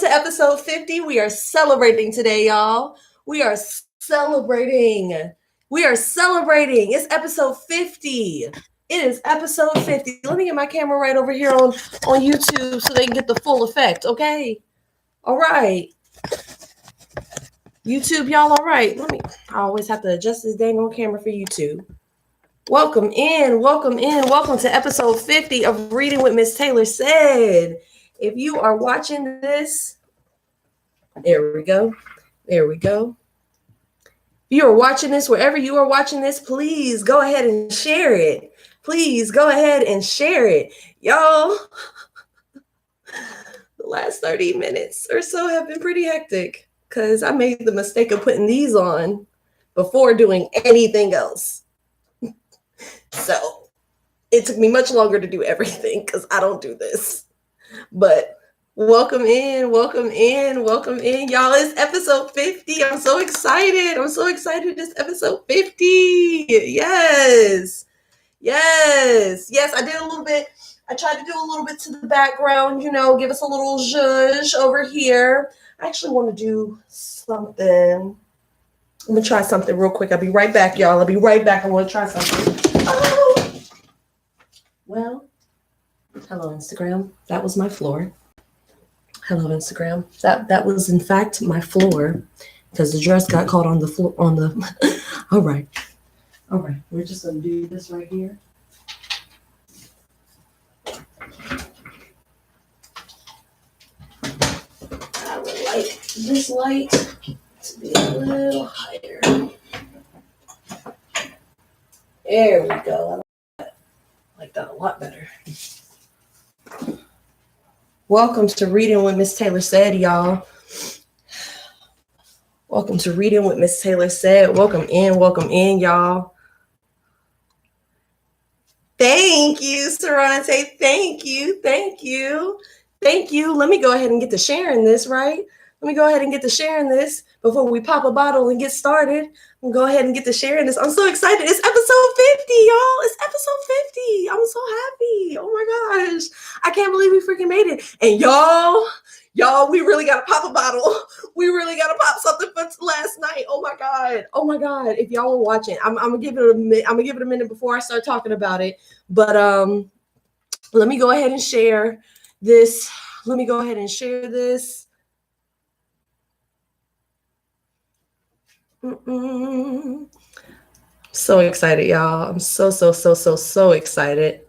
to episode 50. We are celebrating today, y'all. We are celebrating. It's episode 50. It is episode 50. Let me get my camera right over here on YouTube so they can get the full effect, okay? All right. YouTube, y'all all right? I always have to adjust this dang on camera for YouTube. Welcome to episode 50 of Reading with Miss Taylor Said. If you are watching this, there we go. If you are watching this, wherever you are watching this, please go ahead and share it. Y'all, the last 30 minutes or so have been pretty hectic because I made the mistake of putting these on before doing anything else. So it took me much longer to do everything because I don't do this. But welcome in, y'all. It's episode 50. I'm so excited. This episode 50. Yes. I did a little bit. I tried to do a little bit to the background, give us a little zhuzh over here. I actually want to do something. Let me try something real quick. I'll be right back, y'all. I want to try something. Oh. Well, hello, Instagram. That was my floor. Hello, Instagram. That was, in fact, my floor because the dress got caught on the floor. All right. We're just going to do this right here. I would like this light to be a little higher. There we go. I like that a lot better. Welcome to Reading with Miss Taylor Said, y'all. Welcome to Reading with Miss Taylor Said. Welcome in, y'all. Thank you, Serante. Thank you. Let me go ahead and get to sharing this, right? Before we pop a bottle and get started. We'll go ahead and get to sharing this. I'm so excited. It's episode 50, y'all. It's episode 50. I'm so happy. Oh my gosh. I can't believe we freaking made it. And y'all, we really got to pop a bottle. We really got to pop something for last night. Oh my God. If y'all were watching, I'm going to give it a minute. I'm going to give it a minute before I start talking about it. But let me go ahead and share this. So excited, y'all. I'm so excited.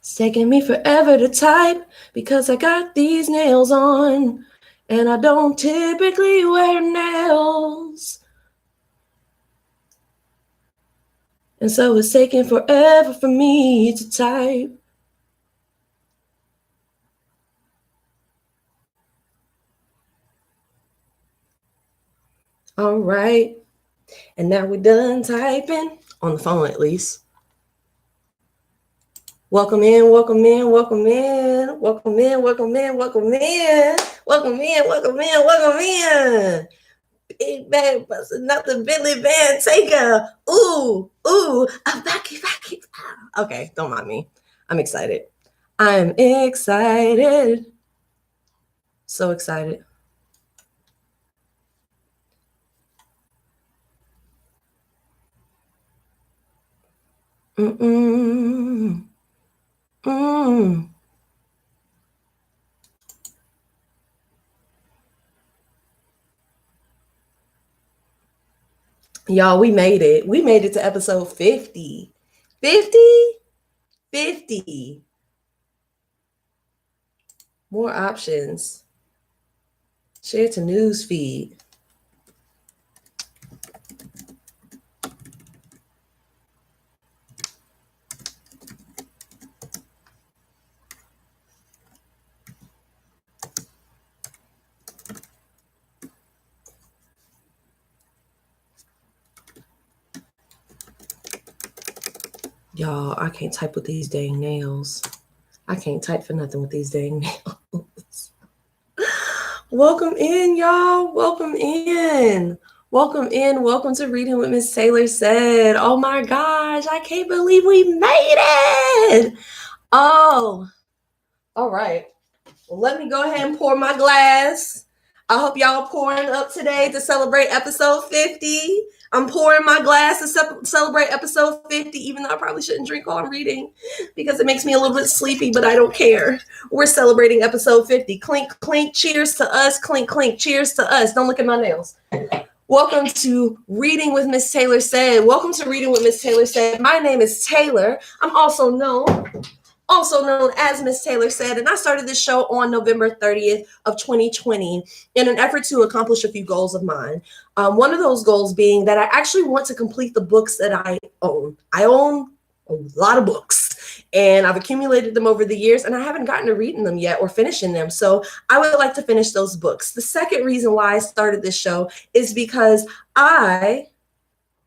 It's taking me forever to type because I got these nails on and I don't typically wear nails. And so it's taking forever for me to type. All right. And now we're done typing, on the phone at least. Welcome in. Big bag busting out the Billy Van Taker. Ooh, I'm back. Okay, don't mind me. I'm excited. So excited. Y'all, we made it. We made it to episode 50. 50. More options. Share to news feed. Y'all, I can't type with these dang nails. I can't type for nothing with these dang nails. Welcome in, y'all. Welcome in. Welcome in. Welcome to Reading with Miss Taylor Said. Oh my gosh, I can't believe we made it. Oh, all right. Well, let me go ahead and pour my glass. I hope y'all pouring up today to celebrate episode 50. I'm pouring my glass to celebrate episode 50, even though I probably shouldn't drink while I'm reading because it makes me a little bit sleepy, but I don't care. We're celebrating episode 50. Clink, clink, cheers to us. Clink, clink, cheers to us. Don't look at my nails. Welcome to Reading with Miss Taylor Said. Welcome to Reading with Miss Taylor Said. My name is Taylor. I'm also known as Miss Taylor Said, and I started this show on November 30th of 2020 in an effort to accomplish a few goals of mine. One of those goals being that I actually want to complete the books that I own. I own a lot of books, and I've accumulated them over the years, and I haven't gotten to reading them yet or finishing them. So I would like to finish those books. The second reason why I started this show is because I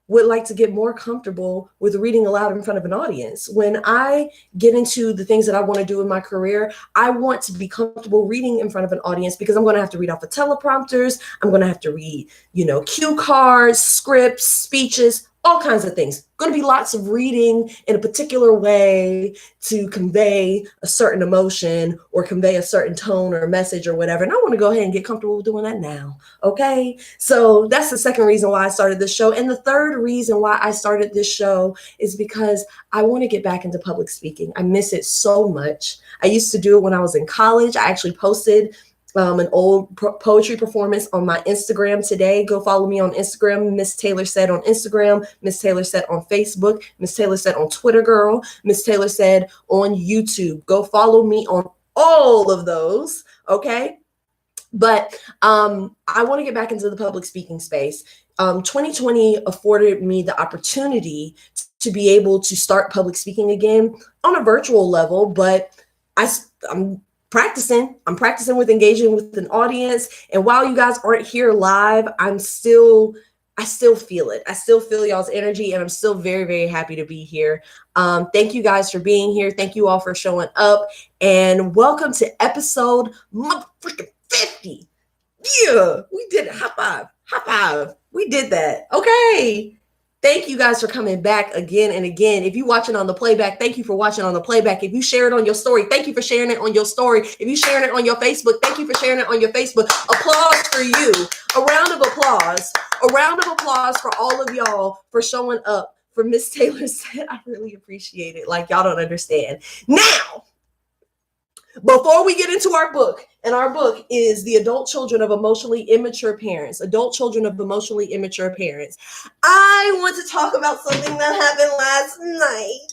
would like to get more comfortable with reading aloud in front of an audience. When I get into the things that I want to do in my career, I want to be comfortable reading in front of an audience because I'm going to have to read off of teleprompters. I'm going to have to read, cue cards, scripts, speeches, all kinds of things. Going to be lots of reading in a particular way to convey a certain emotion or convey a certain tone or message or whatever. And I want to go ahead and get comfortable with doing that now. Okay. So that's the second reason why I started this show. And the third reason why I started this show is because I want to get back into public speaking. I miss it so much. I used to do it when I was in college. I actually posted an old poetry performance on my Instagram today. Go follow me on Instagram, Miss Taylor Said on Instagram, Miss Taylor Said on Facebook, Miss Taylor Said on Twitter, girl, Miss Taylor Said on YouTube. Go follow me on all of those, okay? But I want to get back into the public speaking space. 2020 afforded me the opportunity to be able to start public speaking again on a virtual level, but I'm practicing with engaging with an audience. And while you guys aren't here live, I still feel it. I still feel y'all's energy, and I'm still very, very happy to be here. Thank you guys for being here. Thank you all for showing up, and welcome to episode motherfucking 50. Yeah, we did it. High five. We did that. Okay. Thank you guys for coming back again and again. If you're watching on the playback, thank you for watching on the playback. If you share it on your story, thank you for sharing it on your story. If you're sharing it on your Facebook, thank you for sharing it on your Facebook. Applause for you. A round of applause. A round of applause for all of y'all for showing up for Miss Taylor Said. I really appreciate it. Like, y'all don't understand. Now, before we get into our book, and our book is The Adult Children of Emotionally Immature Parents, Adult Children of Emotionally Immature Parents, I want to talk about something that happened last night.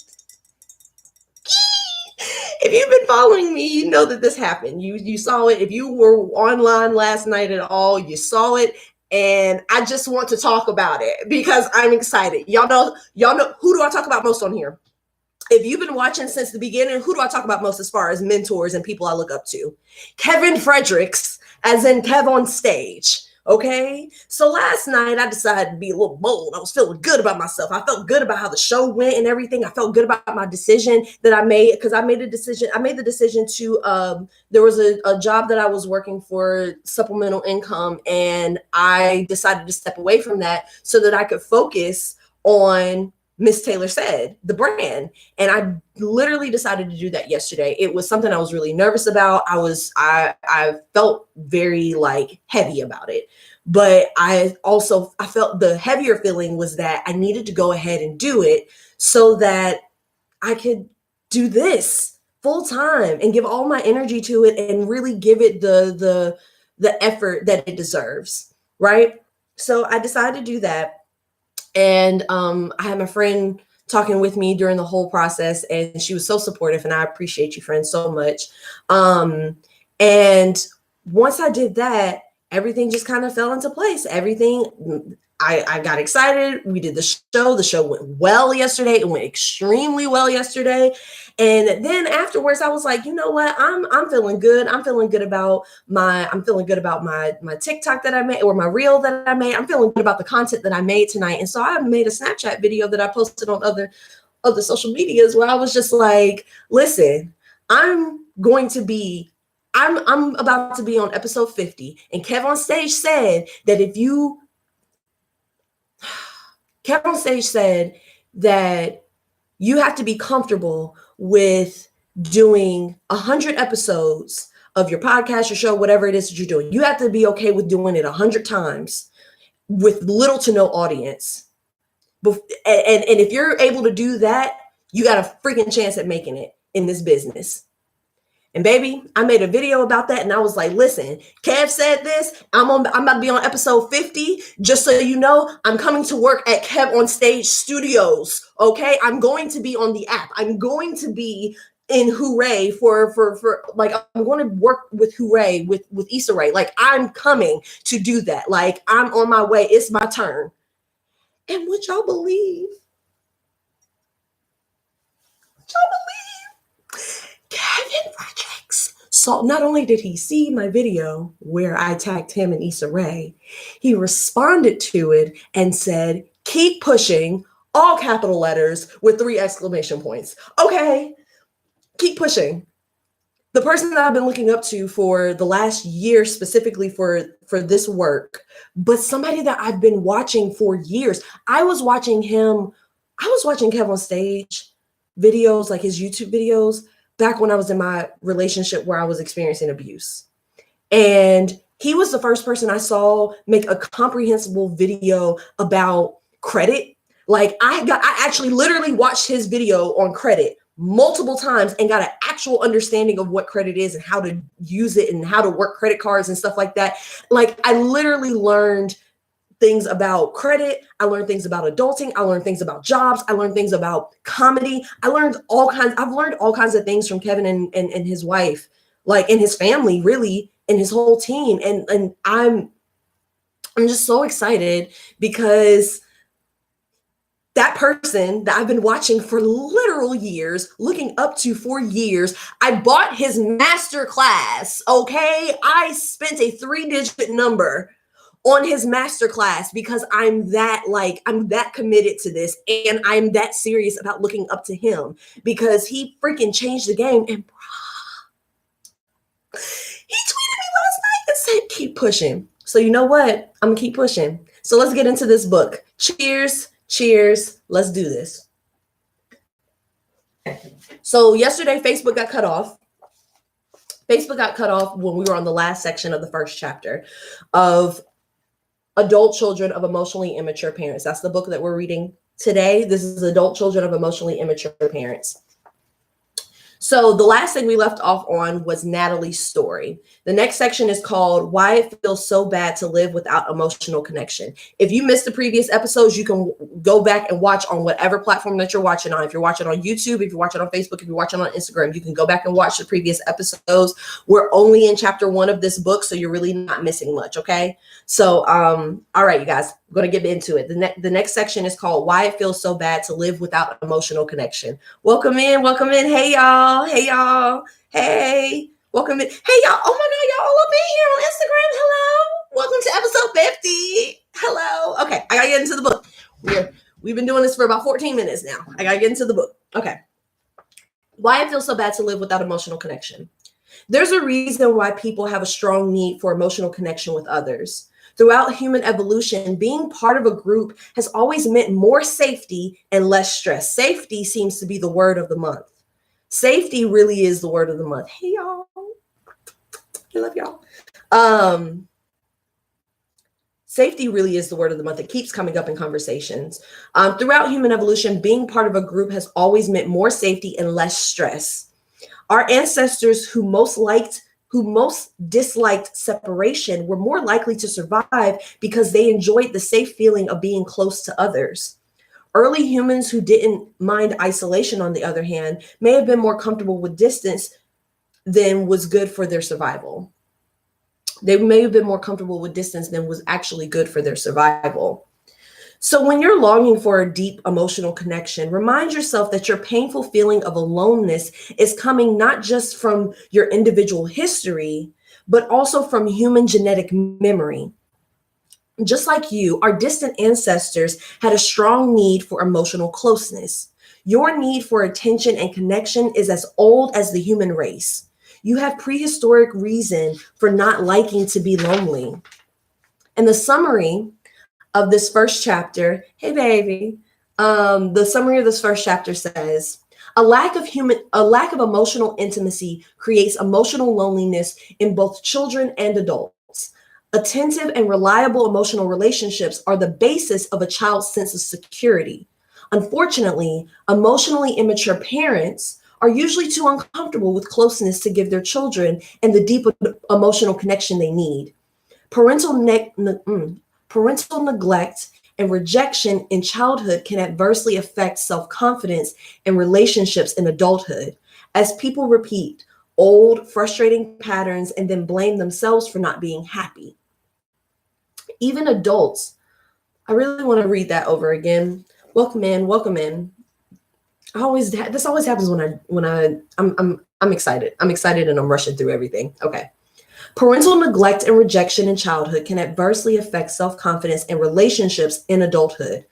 If you've been following me, you know that this happened. You saw it. If you were online last night at all, you saw it. And I just want to talk about it because I'm excited. Y'all know, who do I talk about most on here? If you've been watching since the beginning, who do I talk about most as far as mentors and people I look up to? Kevin Fredericks, as in Kev on stage. Okay. So last night I decided to be a little bold. I was feeling good about myself. I felt good about how the show went and everything. I felt good about my decision that I made because I made the decision to, there was a job that I was working for, supplemental income, and I decided to step away from that so that I could focus on Miss Taylor Said, the brand. And I literally decided to do that yesterday. It was something I was really nervous about. I felt very heavy about it, but I felt the heavier feeling was that I needed to go ahead and do it so that I could do this full time and give all my energy to it and really give it the effort that it deserves. Right. So I decided to do that. And I had my friend talking with me during the whole process, and she was so supportive, and I appreciate you, friend, so much. And once I did that, everything just kind of fell into place. I got excited. We did the show. The show went well yesterday. It went extremely well yesterday. And then afterwards, I was like, you know what? I'm feeling good. I'm feeling good about my TikTok that I made, or my reel that I made. I'm feeling good about the content that I made tonight. And so I made a Snapchat video that I posted on of the social medias where I was just like, listen, I'm about to be on episode 50. And Kev on Stage said that you have to be comfortable with doing 100 episodes of your podcast, your show, whatever it is that you're doing. You have to be okay with doing it 100 times with little to no audience. And if you're able to do that, you got a freaking chance at making it in this business. And baby, I made a video about that, and I was like, listen, Kev said this. I'm about to be on episode 50. Just so you know, I'm coming to work at Kev on Stage Studios. Okay, I'm going to be on the app. I'm going to be in Hooray for like, I'm going to work with Hooray with Issa Rae. Like, I'm coming to do that. Like, I'm on my way. It's my turn. And would y'all believe? Kevin Fredericks. So not only did he see my video where I tagged him and Issa Rae, he responded to it and said, keep pushing, all capital letters with 3 exclamation points. Okay, keep pushing. The person that I've been looking up to for the last year, specifically for this work, but somebody that I've been watching for years. I was watching Kev on Stage videos, like his YouTube videos, back when I was in my relationship where I was experiencing abuse. And he was the first person I saw make a comprehensible video about credit. Like, I actually literally watched his video on credit multiple times and got an actual understanding of what credit is and how to use it and how to work credit cards and stuff like that. Like, I literally learned things about credit. I learned things about adulting. I learned things about jobs. I learned things about comedy. I've learned all kinds of things from Kevin and his wife, like, and his family, really, and his whole team. And I'm just so excited because that person that I've been watching for literal years, looking up to for years, I bought his master class, okay? I spent a 3-digit number on his masterclass because I'm that committed to this, and I'm that serious about looking up to him because he freaking changed the game. And he tweeted me last night and said, keep pushing. So you know what? I'm gonna keep pushing. So let's get into this book. Cheers, let's do this. So yesterday, Facebook got cut off. Facebook got cut off when we were on the last section of the first chapter of Adult Children of Emotionally Immature Parents. That's the book that we're reading today. This is Adult Children of Emotionally Immature Parents. So the last thing we left off on was Natalie's story. The next section is called Why It Feels So Bad to Live Without Emotional Connection. If you missed the previous episodes, you can go back and watch on whatever platform that you're watching on. If you're watching on YouTube, if you're watching on Facebook, if you're watching on Instagram, you can go back and watch the previous episodes. We're only in chapter 1 of this book, so you're really not missing much, okay? So, all right, you guys, I'm going to get into it. The next section is called Why It Feels So Bad to Live Without Emotional Connection. Welcome in. Hey, y'all. Hey, welcome in. Hey, y'all. Oh my God, y'all all up in here on Instagram. Hello. Welcome to episode 50. Hello. Okay, I got to get into the book. We've been doing this for about 14 minutes now. I got to get into the book. Okay. Why it feels so bad to live without emotional connection. There's a reason why people have a strong need for emotional connection with others. Throughout human evolution, being part of a group has always meant more safety and less stress. Safety seems to be the word of the month. Safety really is the word of the month. Hey, y'all. I love y'all. Safety really is the word of the month. It keeps coming up in conversations. Throughout human evolution, being part of a group has always meant more safety and less stress. Our ancestors who most disliked separation were more likely to survive because they enjoyed the safe feeling of being close to others. Early humans who didn't mind isolation, on the other hand, may have been more comfortable with distance than was good for their survival. They may have been more comfortable with distance than was actually good for their survival. So when you're longing for a deep emotional connection, remind yourself that your painful feeling of aloneness is coming not just from your individual history, but also from human genetic memory. Just like you, our distant ancestors had a strong need for emotional closeness. Your need for attention and connection is as old as the human race. You have prehistoric reason for not liking to be lonely. And the summary of this first chapter, hey baby, the summary of this first chapter says, a lack of emotional intimacy creates emotional loneliness in both children and adults. Attentive and reliable emotional relationships are the basis of a child's sense of security. Unfortunately, emotionally immature parents are usually too uncomfortable with closeness to give their children and the deep emotional connection they need. Parental neglect and rejection in childhood can adversely affect self-confidence and relationships in adulthood, as people repeat old, frustrating patterns and then blame themselves for not being happy. Even adults, I really want to read that over again. Welcome in, welcome in. This always happens I'm excited. I'm excited and I'm rushing through everything. Okay. Parental neglect and rejection in childhood can adversely affect self-confidence and relationships in adulthood,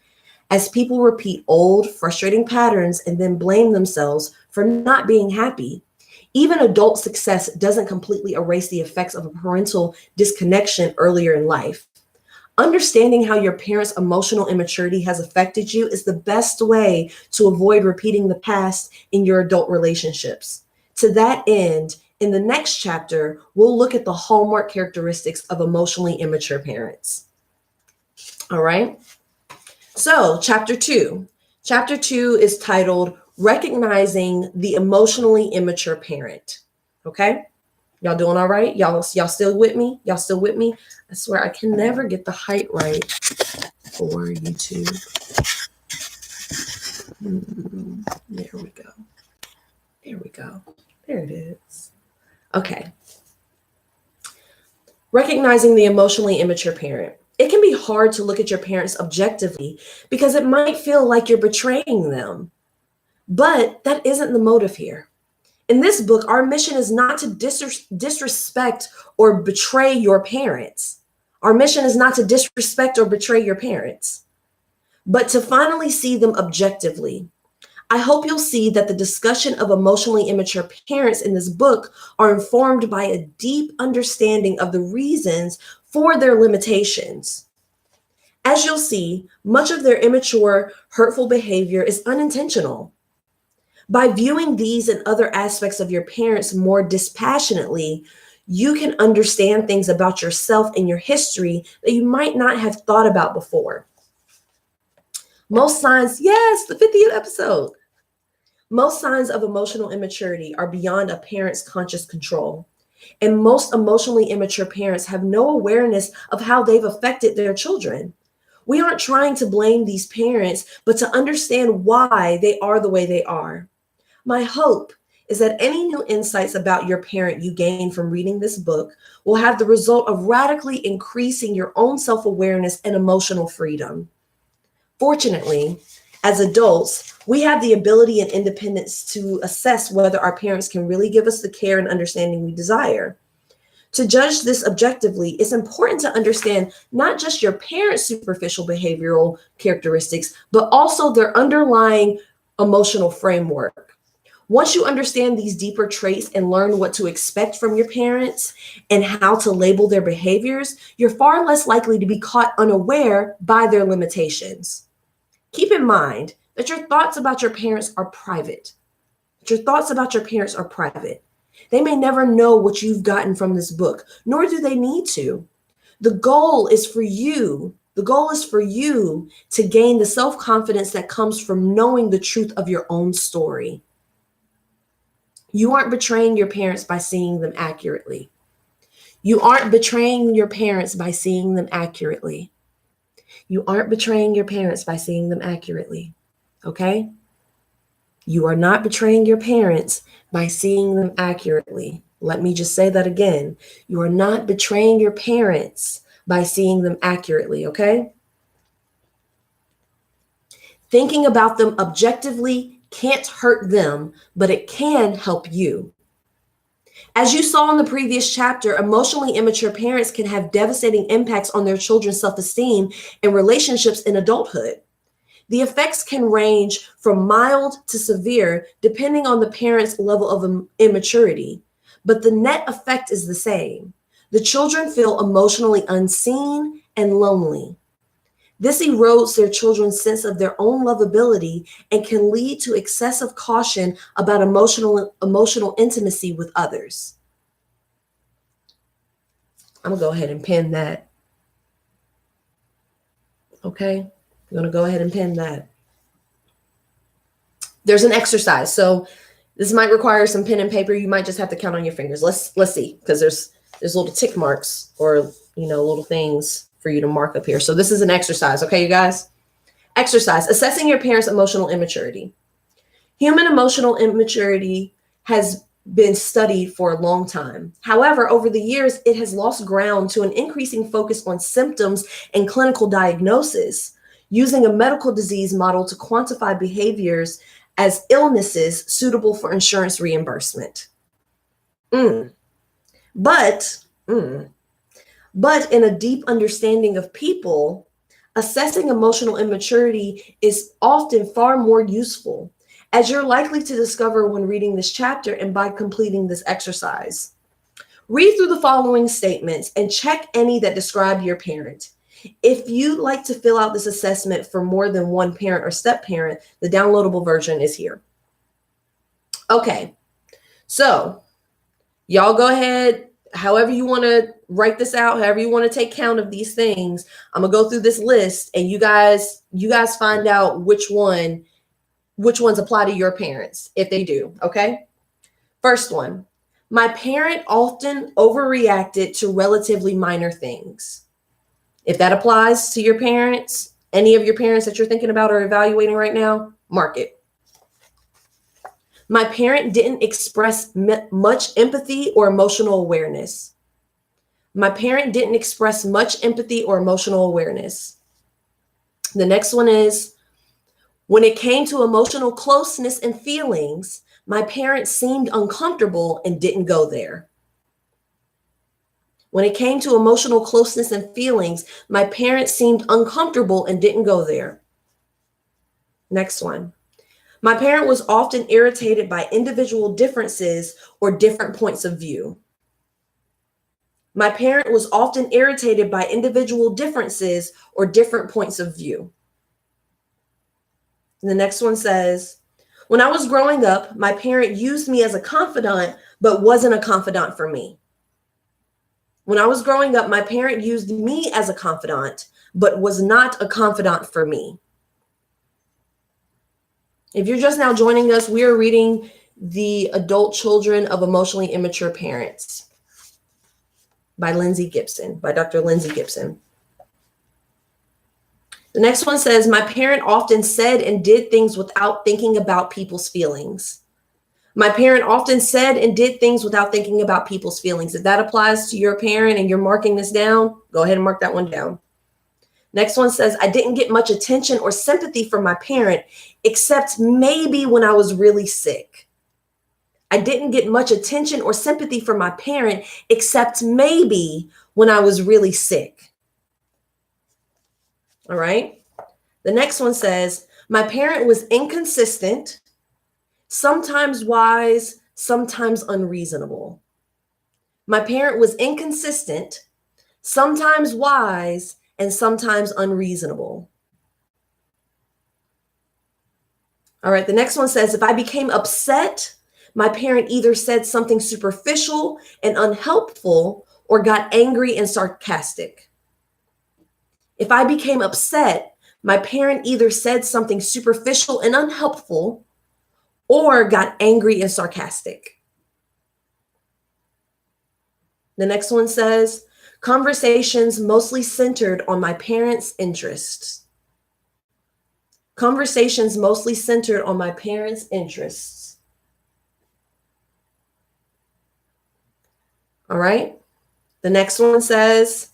as people repeat old, frustrating patterns and then blame themselves for not being happy. Even adult success doesn't completely erase the effects of a parental disconnection earlier in life. Understanding how your parents' emotional immaturity has affected you is the best way to avoid repeating the past in your adult relationships. To that end, in the next chapter, we'll look at the hallmark characteristics of emotionally immature parents. All right. So chapter 2. Chapter 2 is titled Recognizing the Emotionally Immature Parent. Okay. Y'all doing all right? Y'all still with me? Y'all still with me? I swear I can never get the height right for YouTube. There we go. There we go. There it is. Okay. Recognizing the emotionally immature parent. It can be hard to look at your parents objectively because it might feel like you're betraying them. But that isn't the motive here. In this book, our mission is not to disrespect or betray your parents. Our mission is not to disrespect or betray your parents, but to finally see them objectively. I hope you'll see that the discussion of emotionally immature parents in this book are informed by a deep understanding of the reasons for their limitations. As you'll see, much of their immature, hurtful behavior is unintentional. By viewing these and other aspects of your parents more dispassionately, you can understand things about yourself and your history that you might not have thought about before. Most signs, yes, the 50th episode. Most signs of emotional immaturity are beyond a parent's conscious control. And most emotionally immature parents have no awareness of how they've affected their children. We aren't trying to blame these parents, but to understand why they are the way they are. My hope is that any new insights about your parent you gain from reading this book will have the result of radically increasing your own self-awareness and emotional freedom. Fortunately, as adults, we have the ability and independence to assess whether our parents can really give us the care and understanding we desire. To judge this objectively, it's important to understand not just your parents' superficial behavioral characteristics, but also their underlying emotional framework. Once you understand these deeper traits and learn what to expect from your parents and how to label their behaviors, you're far less likely to be caught unaware by their limitations. Keep in mind that your thoughts about your parents are private. They may never know what you've gotten from this book, nor do they need to. The goal is for you to gain the self-confidence that comes from knowing the truth of your own story. You aren't betraying your parents by seeing them accurately. Okay? You are not betraying your parents by seeing them accurately. Let me just say that again. You are not betraying your parents by seeing them accurately, okay? Thinking about them objectively can't hurt them, but it can help you. As you saw in the previous chapter, emotionally immature parents can have devastating impacts on their children's self-esteem and relationships in adulthood. The effects can range from mild to severe depending on the parent's level of immaturity, but the net effect is the same. The children feel emotionally unseen and lonely. This erodes their children's sense of their own lovability and can lead to excessive caution about emotional intimacy with others. I'm gonna go ahead and pin that. Okay, I'm gonna go ahead and pin that. There's an exercise, so this might require some pen and paper. You might just have to count on your fingers. Let's see, because there's little tick marks or little things for you to mark up here. So this is an exercise, okay, you guys? Exercise, assessing your parents' emotional immaturity. Human emotional immaturity has been studied for a long time. However, over the years, it has lost ground to an increasing focus on symptoms and clinical diagnosis, using a medical disease model to quantify behaviors as illnesses suitable for insurance reimbursement. But in a deep understanding of people, assessing emotional immaturity is often far more useful, as you're likely to discover when reading this chapter and by completing this exercise. Read through the following statements and check any that describe your parent. If you'd like to fill out this assessment for more than one parent or step-parent, the downloadable version is here. Okay, so y'all go ahead, however you want to write this out, however you want to take count of these things. I'm gonna go through this list and you guys find out which ones apply to your parents, if they do, okay? First one, my parent often overreacted to relatively minor things. If that applies to your parents, any of your parents that you're thinking about or evaluating right now, mark it. My parent didn't express much empathy or emotional awareness. My parent didn't express much empathy or emotional awareness. The next one is, when it came to emotional closeness and feelings, my parent seemed uncomfortable and didn't go there. When it came to emotional closeness and feelings, my parents seemed uncomfortable and didn't go there. Next one. My parent was often irritated by individual differences or different points of view. My parent was often irritated by individual differences or different points of view. And the next one says, when I was growing up, my parent used me as a confidant, but wasn't a confidant for me. When I was growing up, my parent used me as a confidant, but was not a confidant for me. If you're just now joining us, we are reading The Adult Children of Emotionally Immature Parents by Dr. Lindsay Gibson. The next one says, my parent often said and did things without thinking about people's feelings. My parent often said and did things without thinking about people's feelings. If that applies to your parent and you're marking this down, go ahead and mark that one down. Next one says, I didn't get much attention or sympathy from my parent, except maybe when I was really sick. I didn't get much attention or sympathy from my parent, except maybe when I was really sick. All right. The next one says, my parent was inconsistent, sometimes wise, sometimes unreasonable. My parent was inconsistent, sometimes wise, and sometimes unreasonable. All right, the next one says, if I became upset, my parent either said something superficial and unhelpful or got angry and sarcastic. If I became upset, my parent either said something superficial and unhelpful or got angry and sarcastic. The next one says, conversations mostly centered on my parents' interests. Conversations mostly centered on my parents' interests. All right. The next one says,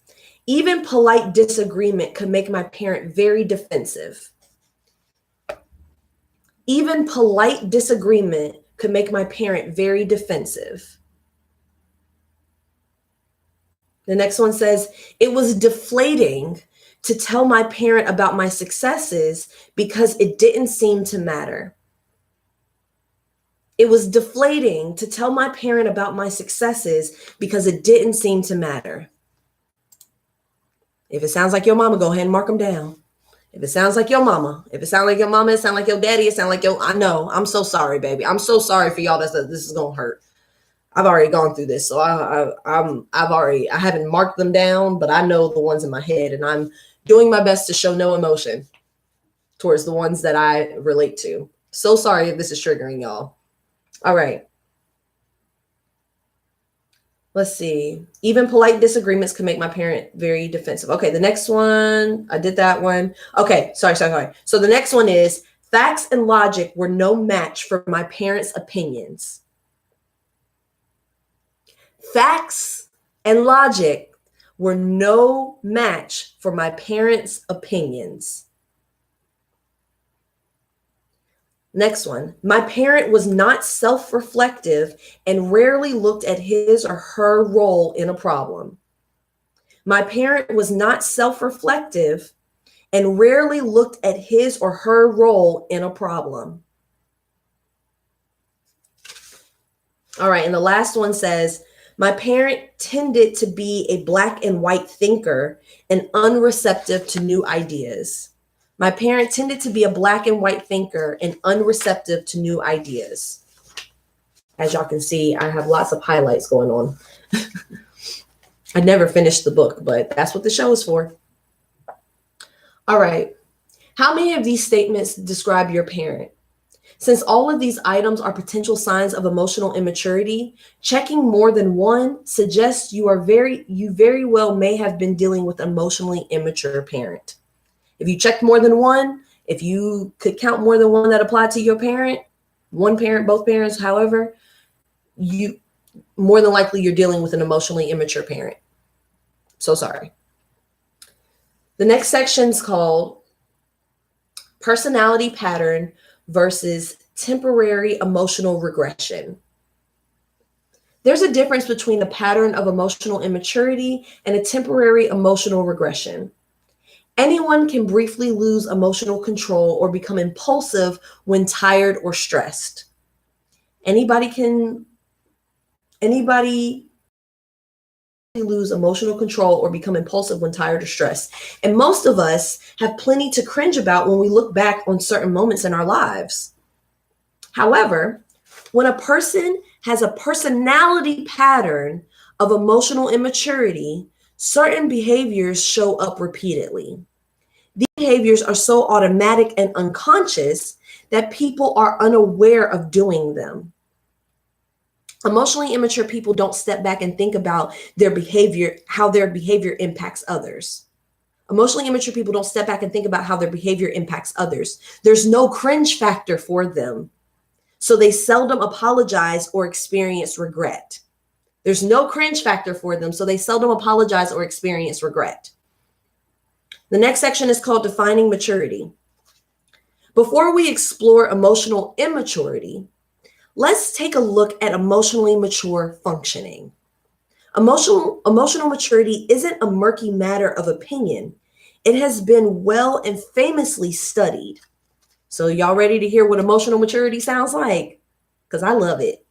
even polite disagreement could make my parent very defensive. Even polite disagreement could make my parent very defensive. The next one says, it was deflating to tell my parent about my successes because it didn't seem to matter. It was deflating to tell my parent about my successes because it didn't seem to matter. If it sounds like your mama, go ahead and mark them down. If it sounds like your mama, if it sounds like your mama, it sounds like your daddy, it sounds like your, I know, I'm so sorry, baby. I'm so sorry for y'all. This is going to hurt. I've already gone through this. So I haven't marked them down, but I know the ones in my head, and I'm doing my best to show no emotion towards the ones that I relate to. So sorry if this is triggering y'all. All right. Let's see. Even polite disagreements can make my parent very defensive. Okay, the next one, I did that one. Okay, sorry. So the next one is, facts and logic were no match for my parents' opinions. Facts and logic were no match for my parents' opinions. Next one. My parent was not self-reflective and rarely looked at his or her role in a problem. My parent was not self-reflective and rarely looked at his or her role in a problem. All right, and the last one says, my parent tended to be a black and white thinker and unreceptive to new ideas. My parent tended to be a black and white thinker and unreceptive to new ideas. As y'all can see, I have lots of highlights going on. I never finished the book, but that's what the show is for. All right. How many of these statements describe your parent? Since all of these items are potential signs of emotional immaturity, checking more than one suggests you very well may have been dealing with an emotionally immature parent. If you checked more than one, if you could count more than one that applied to your parent, one parent, both parents, however, you more than likely you're dealing with an emotionally immature parent. So sorry. The next section is called personality pattern versus temporary emotional regression. There's a difference between a pattern of emotional immaturity and a temporary emotional regression. Anyone can briefly lose emotional control or become impulsive when tired or stressed. Anybody lose emotional control or become impulsive when tired or stressed. And most of us have plenty to cringe about when we look back on certain moments in our lives. However, when a person has a personality pattern of emotional immaturity, certain behaviors show up repeatedly. These behaviors are so automatic and unconscious that people are unaware of doing them. Emotionally immature people don't step back and think about their behavior, how their behavior impacts others. Emotionally immature people don't step back and think about how their behavior impacts others. There's no cringe factor for them. So they seldom apologize or experience regret. There's no cringe factor for them, so they seldom apologize or experience regret. The next section is called defining maturity. Before we explore emotional immaturity, let's take a look at emotionally mature functioning. Emotional maturity isn't a murky matter of opinion. It has been well and famously studied. So y'all ready to hear what emotional maturity sounds like? Because I love it.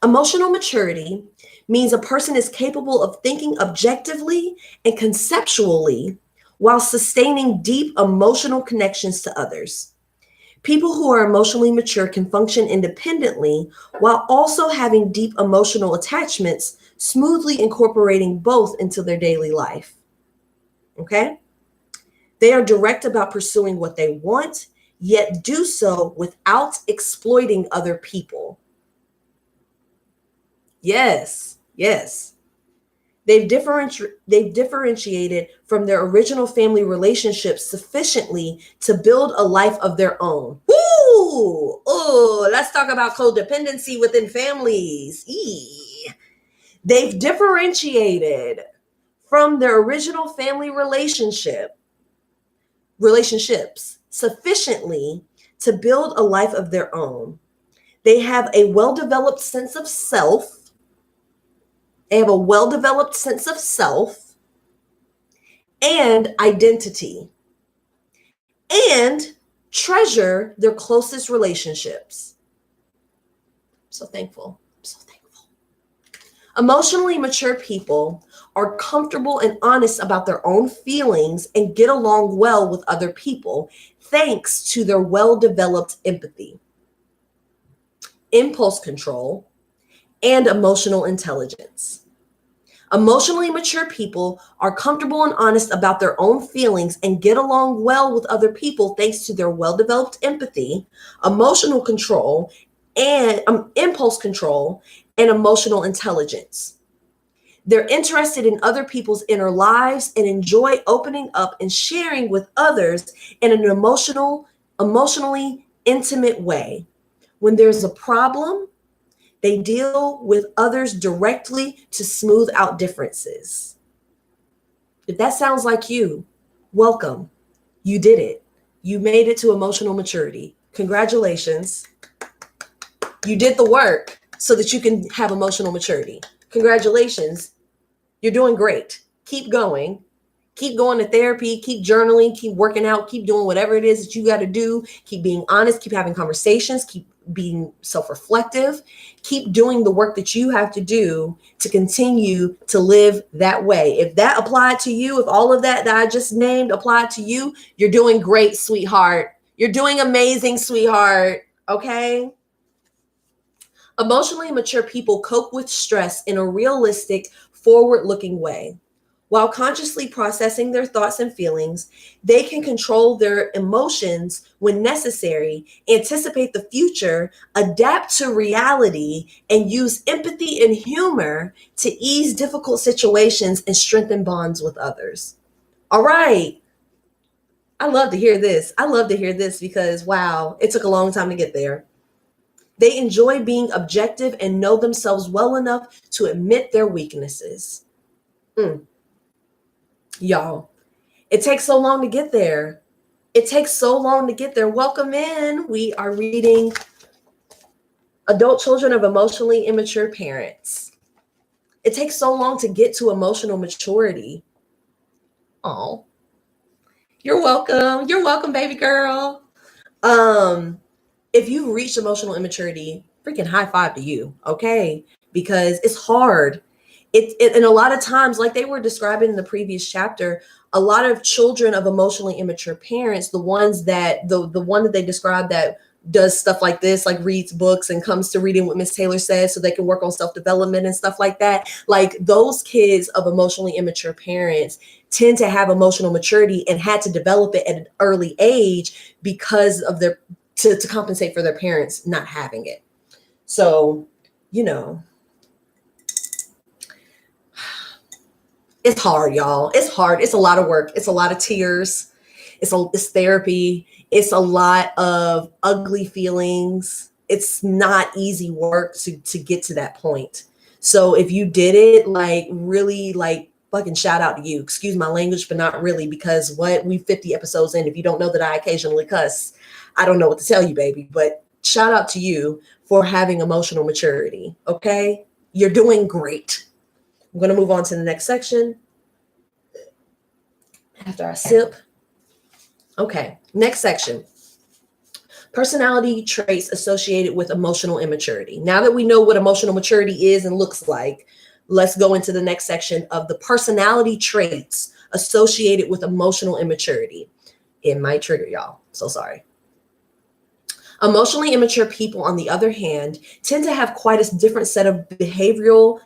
Emotional maturity means a person is capable of thinking objectively and conceptually while sustaining deep emotional connections to others. People who are emotionally mature can function independently while also having deep emotional attachments, smoothly incorporating both into their daily life. Okay? They are direct about pursuing what they want, yet do so without exploiting other people. Yes. They've differentiated from their original family relationships sufficiently to build a life of their own. Let's talk about codependency within families. They've differentiated from their original family relationships sufficiently to build a life of their own. They have a well-developed sense of self. They have a well-developed sense of self and identity, and treasure their closest relationships. I'm so thankful. I'm so thankful. Emotionally mature people are comfortable and honest about their own feelings and get along well with other people, thanks to their well-developed empathy, impulse control, and emotional intelligence. Emotionally mature people are comfortable and honest about their own feelings and get along well with other people thanks to their well-developed empathy, emotional control, and impulse control, and emotional intelligence. They're interested in other people's inner lives and enjoy opening up and sharing with others in an emotionally intimate way. When there's a problem, they deal with others directly to smooth out differences. If that sounds like you, welcome. You did it. You made it to emotional maturity. Congratulations. You did the work so that you can have emotional maturity. Congratulations. You're doing great. Keep going. Keep going to therapy, keep journaling, keep working out, keep doing whatever it is that you got to do. Keep being honest, keep having conversations, keep being self-reflective, keep doing the work that you have to do to continue to live that way. If that applied to you, if all of that I just named applied to you, you're doing great, sweetheart. You're doing amazing, sweetheart. Okay? Emotionally mature people cope with stress in a realistic, forward-looking way. While consciously processing their thoughts and feelings, they can control their emotions when necessary, anticipate the future, adapt to reality, and use empathy and humor to ease difficult situations and strengthen bonds with others. All right. I love to hear this. I love to hear this because, wow, it took a long time to get there. They enjoy being objective and know themselves well enough to admit their weaknesses. Y'all, it takes so long to get there. It takes so long to get there. Welcome in. We are reading Adult Children of Emotionally Immature Parents. It takes so long to get to emotional maturity. Oh, you're welcome. You're welcome, baby girl. If you've reached emotional immaturity, freaking high five to you, okay? Because it's hard. And a lot of times, like they were describing in the previous chapter, a lot of children of emotionally immature parents, the one that they described that does stuff like this, like reads books and comes to reading what Miss Taylor says so they can work on self-development and stuff like that. Like those kids of emotionally immature parents tend to have emotional maturity and had to develop it at an early age because of to compensate for their parents not having it. So, it's hard, y'all. It's hard. It's a lot of work. It's a lot of tears. It's therapy. It's a lot of ugly feelings. It's not easy work to get to that point. So if you did it, like really like fucking shout out to you. Excuse my language, but not really, because we 50 episodes in. If you don't know that I occasionally cuss, I don't know what to tell you, baby. But shout out to you for having emotional maturity. Okay? You're doing great. I'm going to move on to the next section after I sip. Okay, next section. Personality traits associated with emotional immaturity. Now that we know what emotional maturity is and looks like, let's go into the next section of the personality traits associated with emotional immaturity. It might trigger y'all, so sorry. Emotionally immature people, on the other hand, tend to have quite a different set of behavioral,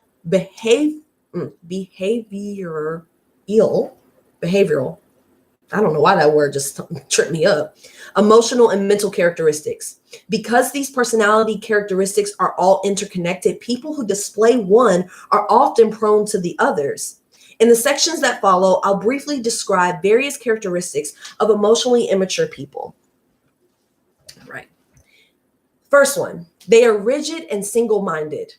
I don't know why that word just tripped me up. Emotional and mental characteristics. Because these personality characteristics are all interconnected, people who display one are often prone to the others. In the sections that follow, I'll briefly describe various characteristics of emotionally immature people. All right. First one, they are rigid and single-minded.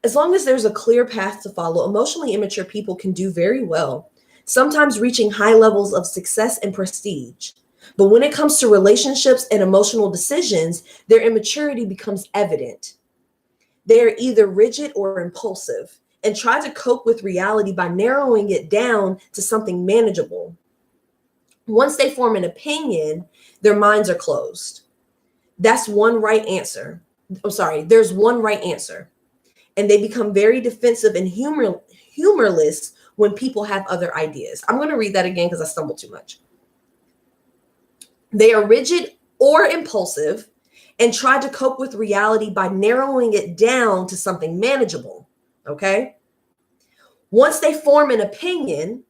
As long as there's a clear path to follow, emotionally immature people can do very well, sometimes reaching high levels of success and prestige. But when it comes to relationships and emotional decisions, their immaturity becomes evident. They are either rigid or impulsive, and try to cope with reality by narrowing it down to something manageable. Once they form an opinion, their minds are closed. That's one right answer. There's one right answer. And they become very defensive and humorless when people have other ideas. I'm going to read that again because I stumbled too much. They are rigid or impulsive and try to cope with reality by narrowing it down to something manageable. Okay? Once they form an opinion,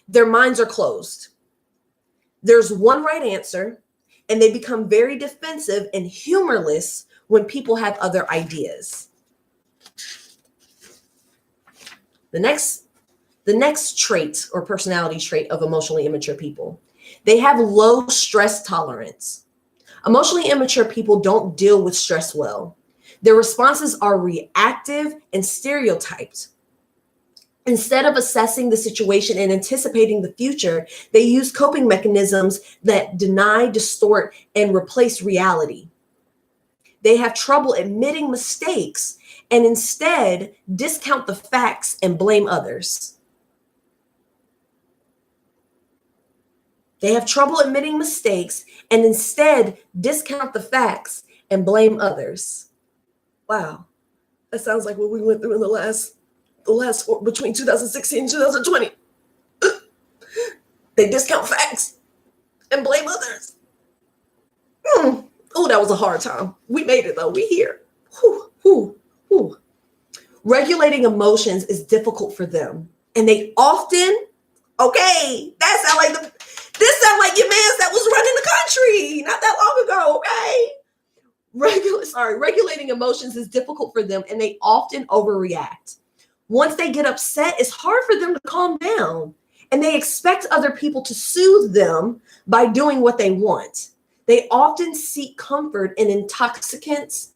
their minds are closed. There's one right answer, and they become very defensive and humorless when people have other ideas. The next trait or personality trait of emotionally immature people, they have low stress tolerance. Emotionally immature people don't deal with stress well. Their responses are reactive and stereotyped. Instead of assessing the situation and anticipating the future, they use coping mechanisms that deny, distort, and replace reality. They have trouble admitting mistakes and instead discount the facts and blame others. They have trouble admitting mistakes and instead discount the facts and blame others. Wow, that sounds like what we went through in the last between 2016 and 2020. They discount facts and blame others. Oh, that was a hard time. We made it though. We here. Regulating emotions is difficult for them, and they often. Okay, this sound like your man that was running the country not that long ago. Okay, regulating emotions is difficult for them, and they often overreact. Once they get upset, it's hard for them to calm down, and they expect other people to soothe them by doing what they want. They often seek comfort in intoxicants.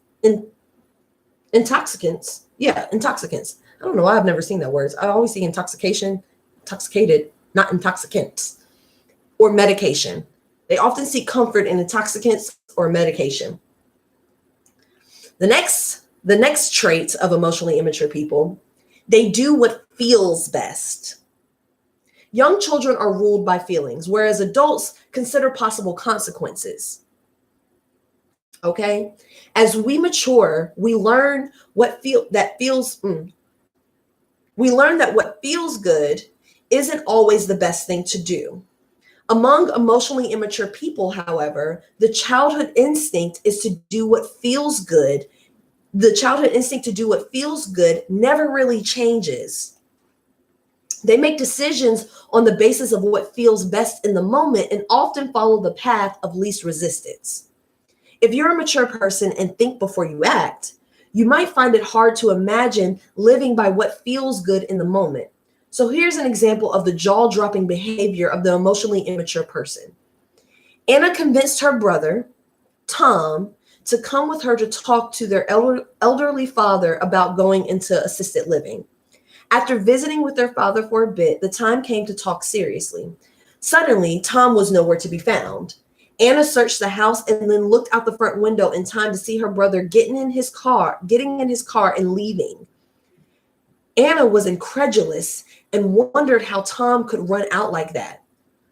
Intoxicants. I don't know why I've never seen that word. I always see intoxicated, not intoxicants, or medication. They often seek comfort in intoxicants or medication. The next trait of emotionally immature people, they do what feels best. Young children are ruled by feelings, whereas adults consider possible consequences. Okay? As we mature, we learn that what feels good isn't always the best thing to do. Among emotionally immature people, however, the childhood instinct is to do what feels good. The childhood instinct to do what feels good never really changes. They make decisions on the basis of what feels best in the moment and often follow the path of least resistance. If you're a mature person and think before you act, you might find it hard to imagine living by what feels good in the moment. So here's an example of the jaw-dropping behavior of the emotionally immature person. Anna convinced her brother, Tom, to come with her to talk to their elderly father about going into assisted living. After visiting with their father for a bit, the time came to talk seriously. Suddenly, Tom was nowhere to be found. Anna searched the house and then looked out the front window in time to see her brother getting in his car and leaving. Anna was incredulous and wondered how Tom could run out like that.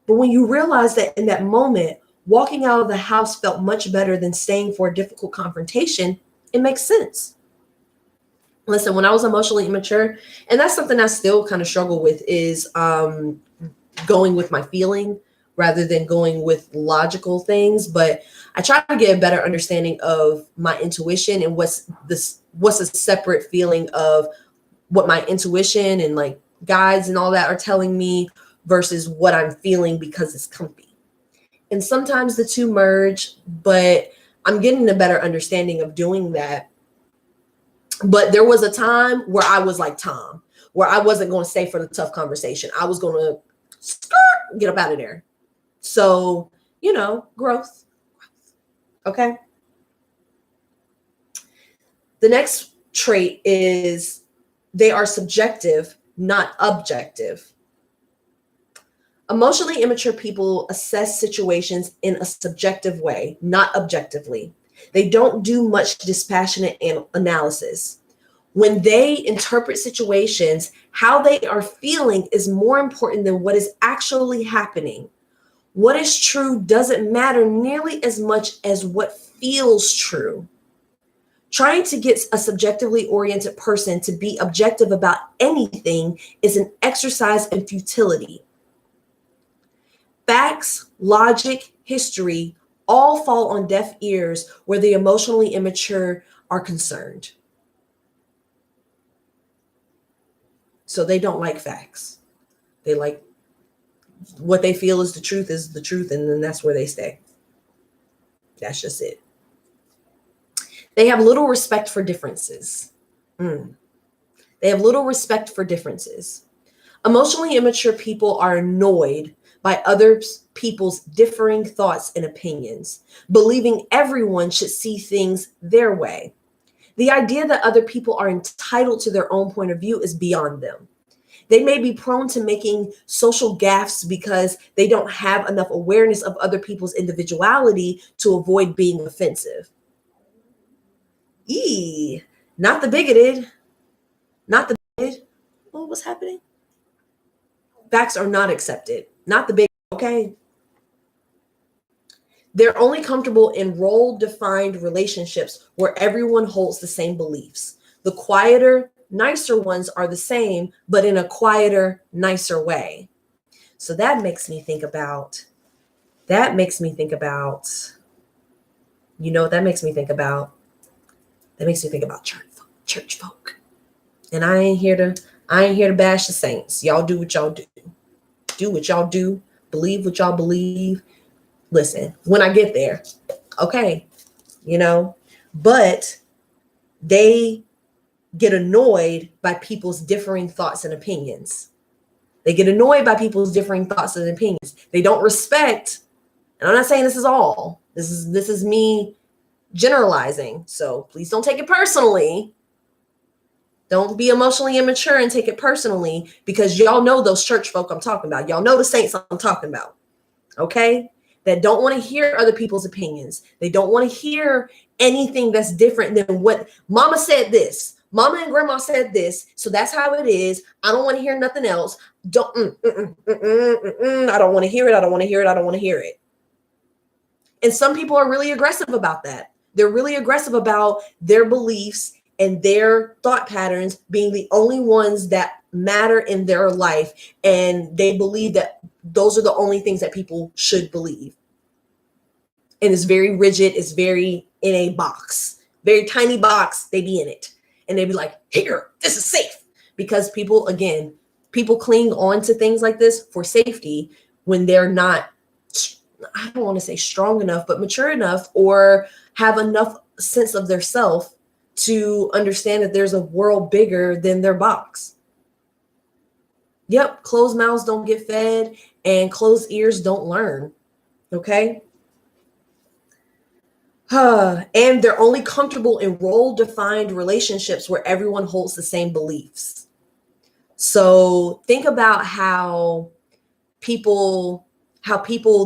But when you realize that in that moment, walking out of the house felt much better than staying for a difficult confrontation, it makes sense. Listen, when I was emotionally immature, and that's something I still kind of struggle with, is going with my feeling rather than going with logical things. But I try to get a better understanding of my intuition and what's a separate feeling of what my intuition and like guides and all that are telling me versus what I'm feeling because it's comfy. And sometimes the two merge, but I'm getting a better understanding of doing that. But there was a time where I was like Tom, where I wasn't going to stay for the tough conversation. I was going to get up out of there. So, growth. Okay. The next trait is they are subjective, not objective. Emotionally immature people assess situations in a subjective way, not objectively. They don't do much dispassionate analysis. When they interpret situations, how they are feeling is more important than what is actually happening. What is true doesn't matter nearly as much as what feels true. Trying to get a subjectively oriented person to be objective about anything is an exercise in futility. Facts, logic, history all fall on deaf ears where the emotionally immature are concerned. So they don't like facts. They like what they feel is the truth, and then that's where they stay. That's just it. They have little respect for differences. They have little respect for differences. Emotionally immature people are annoyed by other people's differing thoughts and opinions, believing everyone should see things their way. The idea that other people are entitled to their own point of view is beyond them. They may be prone to making social gaffes because they don't have enough awareness of other people's individuality to avoid being offensive. Not the bigoted. Not the bigoted. Oh, what's happening? Facts are not accepted. Not the big, okay? They're only comfortable in role-defined relationships where everyone holds the same beliefs. The quieter, nicer ones are the same, but in a quieter, nicer way. So that makes me think about, you know what that makes me think about? That makes me think about church folk. And I ain't here to bash the saints. Y'all do what y'all do. Do what y'all do. Believe what y'all believe. Listen, when I get there, okay, but they get annoyed by people's differing thoughts and opinions. They get annoyed by people's differing thoughts and opinions. They don't respect, and I'm not saying this is all. This is me generalizing. So please don't take it personally. Don't be emotionally immature and take it personally, because y'all know those church folk I'm talking about. Y'all know the saints I'm talking about. Okay? That don't want to hear other people's opinions. They don't want to hear anything that's different than what mama said this. Mama and grandma said this, so that's how it is. I don't want to hear nothing else. I don't want to hear it. I don't want to hear it. I don't want to hear it. And some people are really aggressive about that. They're really aggressive about their beliefs and their thought patterns being the only ones that matter in their life. And they believe that those are the only things that people should believe. And it's very rigid. It's very in a box, very tiny box. They be in it. And they be like, here, this is safe. Because people cling on to things like this for safety when they're not, I don't want to say strong enough, but mature enough or have enough sense of their self to understand that there's a world bigger than their box. Yep, closed mouths don't get fed and closed ears don't learn. Okay? And they're only comfortable in role-defined relationships where everyone holds the same beliefs. So think about the people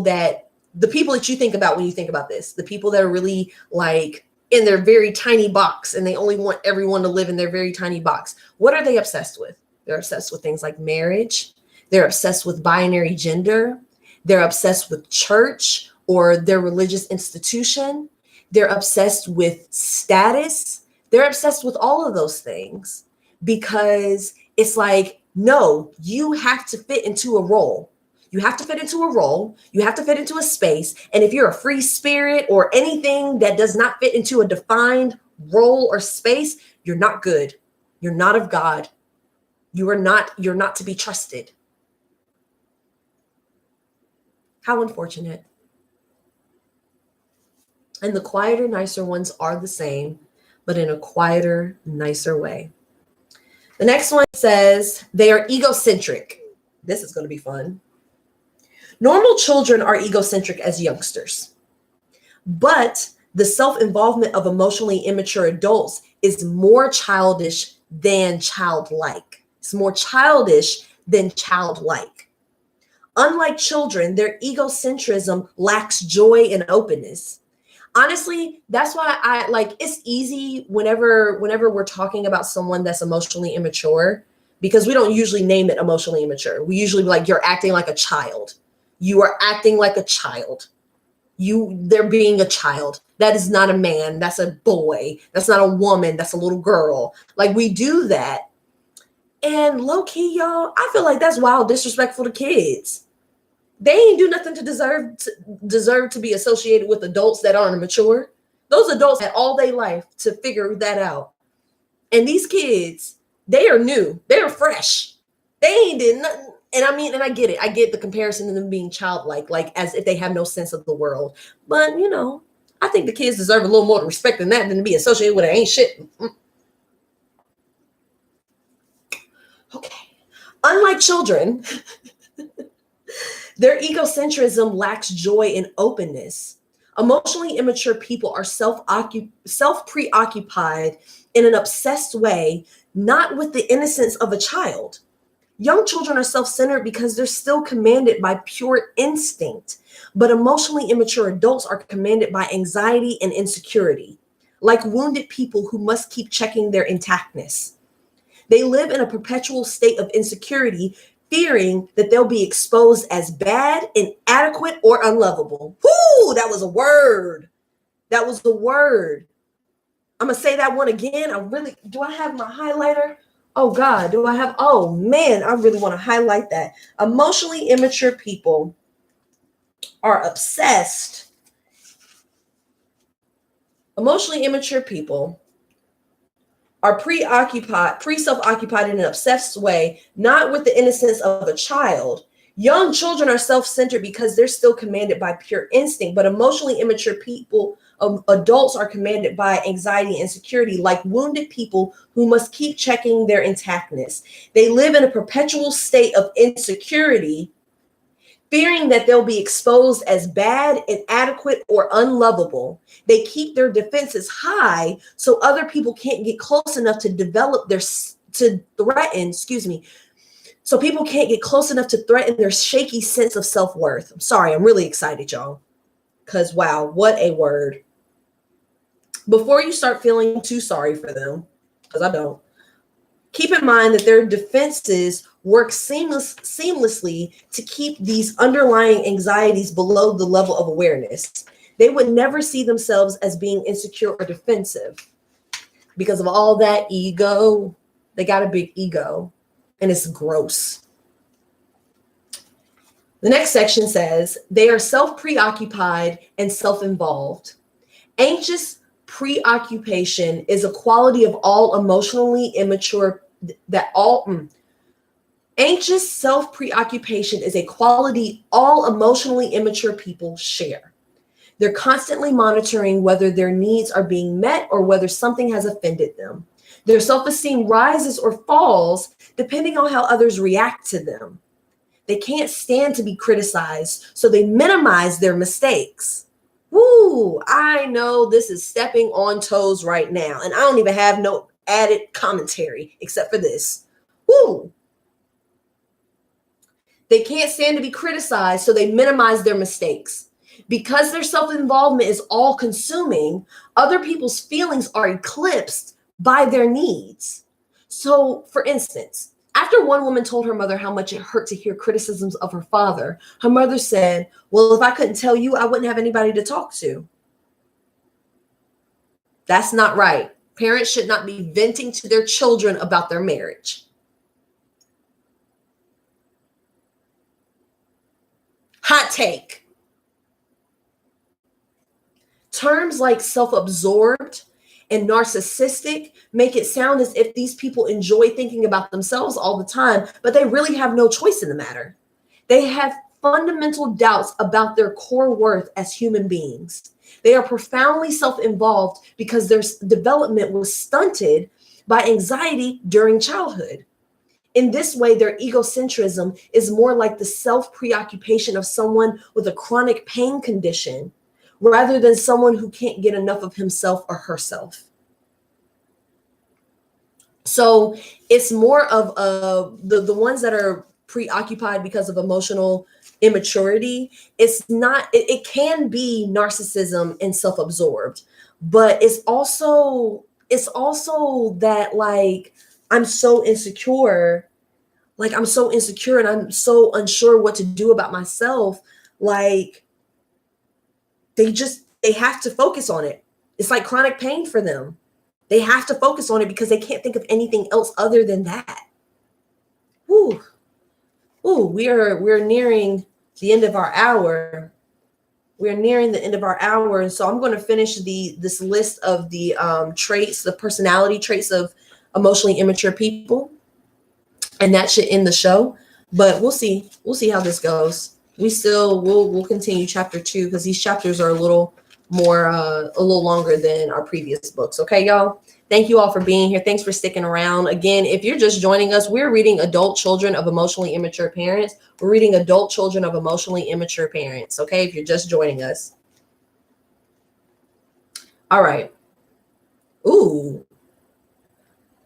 that you think about when you think about this, the people that are really like in their very tiny box and they only want everyone to live in their very tiny box. What are they obsessed with? They're obsessed with things like marriage. They're obsessed with binary gender. They're obsessed with church or their religious institution. They're obsessed with status. They're obsessed with all of those things because it's like, no, you have to fit into a role. You have to fit into a role. You have to fit into a space. And if you're a free spirit or anything that does not fit into a defined role or space, you're not good. You're not of God. You're not to be trusted. How unfortunate. And the quieter, nicer ones are the same, but in a quieter, nicer way. The next one says they are egocentric. This is going to be fun. Normal children are egocentric as youngsters, but the self-involvement of emotionally immature adults is more childish than childlike. It's more childish than childlike. Unlike children, their egocentrism lacks joy and openness. Honestly, that's why I like, it's easy whenever we're talking about someone that's emotionally immature, because we don't usually name it emotionally immature. We usually be like, you're acting like a child. You are acting like a child. They're being a child. That is not a man. That's a boy. That's not a woman. That's a little girl. Like, we do that. And low key, y'all, I feel like that's wild disrespectful to kids. They ain't do nothing to deserve to be associated with adults that aren't mature. Those adults had all their life to figure that out. And these kids, they are new. They're fresh. They ain't did nothing. And I mean, and I get it. I get the comparison to them being childlike, like as if they have no sense of the world. But, you know, I think the kids deserve a little more respect than that, than to be associated with it ain't shit. Okay. Unlike children, their egocentrism lacks joy and openness. Emotionally immature people are self-preoccupied in an obsessed way, not with the innocence of a child. Young children are self-centered because they're still commanded by pure instinct, but emotionally immature adults are commanded by anxiety and insecurity, like wounded people who must keep checking their intactness. They live in a perpetual state of insecurity, fearing that they'll be exposed as bad, inadequate, or unlovable. Whoo, that was a word. That was the word. I'm going to say that one again. Do I have my highlighter? Oh God, oh man, I really want to highlight that. Emotionally immature people are obsessed. Emotionally immature people are self-occupied in an obsessed way, not with the innocence of a child. Young children are self-centered because they're still commanded by pure instinct, but emotionally immature people, adults, are commanded by anxiety and insecurity, like wounded people who must keep checking their intactness. They live in a perpetual state of insecurity, fearing that they'll be exposed as bad, inadequate, or unlovable. They keep their defenses high so other people can't get close enough to so people can't get close enough to threaten their shaky sense of self-worth. I'm sorry, I'm really excited, y'all, because wow, what a word. Before you start feeling too sorry for them, because I don't, keep in mind that their defenses work seamlessly to keep these underlying anxieties below the level of awareness. They would never see themselves as being insecure or defensive because of all that ego. They got a big ego, and it's gross. The next section says they are self-preoccupied and self-involved. Anxious preoccupation is a quality of all emotionally immature Anxious self-preoccupation is a quality all emotionally immature people share. They're constantly monitoring whether their needs are being met or whether something has offended them. Their self-esteem rises or falls depending on how others react to them. They can't stand to be criticized, so they minimize their mistakes. Woo, I know this is stepping on toes right now, and I don't even have no added commentary except for this. Woo. They can't stand to be criticized, so they minimize their mistakes. Because their self-involvement is all-consuming, other people's feelings are eclipsed by their needs. So, for instance, after one woman told her mother how much it hurt to hear criticisms of her father, her mother said, "Well, if I couldn't tell you, I wouldn't have anybody to talk to." That's not right. Parents should not be venting to their children about their marriage. Hot take. Terms like self-absorbed and narcissistic make it sound as if these people enjoy thinking about themselves all the time, but they really have no choice in the matter. They have fundamental doubts about their core worth as human beings. They are profoundly self-involved because their development was stunted by anxiety during childhood. In this way, their egocentrism is more like the self-preoccupation of someone with a chronic pain condition rather than someone who can't get enough of himself or herself. So it's more of the ones that are preoccupied because of emotional immaturity, it can be narcissism and self-absorbed, but it's also that, like, I'm so insecure, and I'm so unsure what to do about myself. Like, they have to focus on it. It's like chronic pain for them. They have to focus on it because they can't think of anything else other than that. Whew. Ooh, we're nearing the end of our hour. We're nearing the end of our hour. And so I'm going to finish this list of the traits, the personality traits of emotionally immature people. And that should end the show. But we'll see. We'll see how this goes. We'll continue chapter 2 because these chapters are a little longer than our previous books. Okay, y'all. Thank you all for being here. Thanks for sticking around. Again, if you're just joining us, we're reading Adult Children of Emotionally Immature Parents. We're reading Adult Children of Emotionally Immature Parents. Okay, if you're just joining us. All right. Ooh,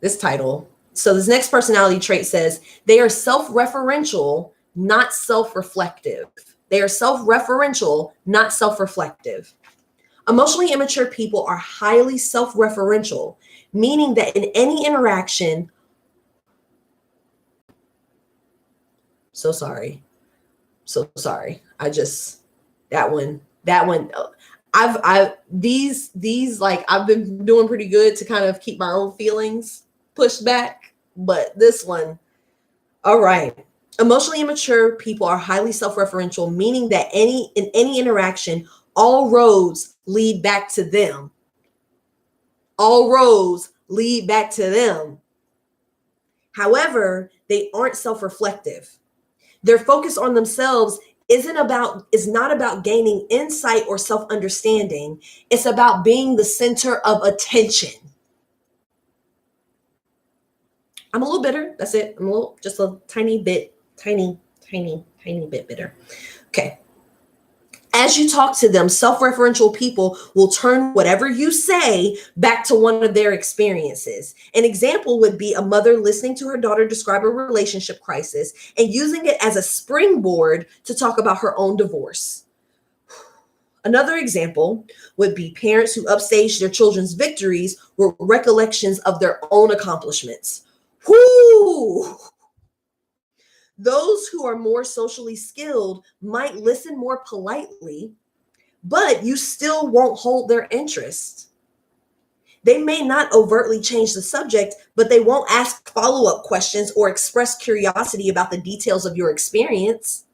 this title. So this next personality trait says they are self-referential, not self-reflective. They are self-referential, not self-reflective. Emotionally immature people are highly self-referential, meaning that in any interaction, so sorry. That one, I've been doing pretty good to kind of keep my own feelings pushed back, but this one, all right. Emotionally immature people are highly self-referential, meaning that in any interaction, all roads lead back to them. All roads lead back to them. However, they aren't self-reflective. Their focus on themselves is not about gaining insight or self-understanding. It's about being the center of attention. I'm a little bitter. That's it. Just a tiny bit bitter. Okay. As you talk to them, self-referential people will turn whatever you say back to one of their experiences. An example would be a mother listening to her daughter describe a relationship crisis and using it as a springboard to talk about her own divorce. Another example would be parents who upstage their children's victories with recollections of their own accomplishments. Whoo! Those who are more socially skilled might listen more politely, but you still won't hold their interest. They may not overtly change the subject, but they won't ask follow-up questions or express curiosity about the details of your experience.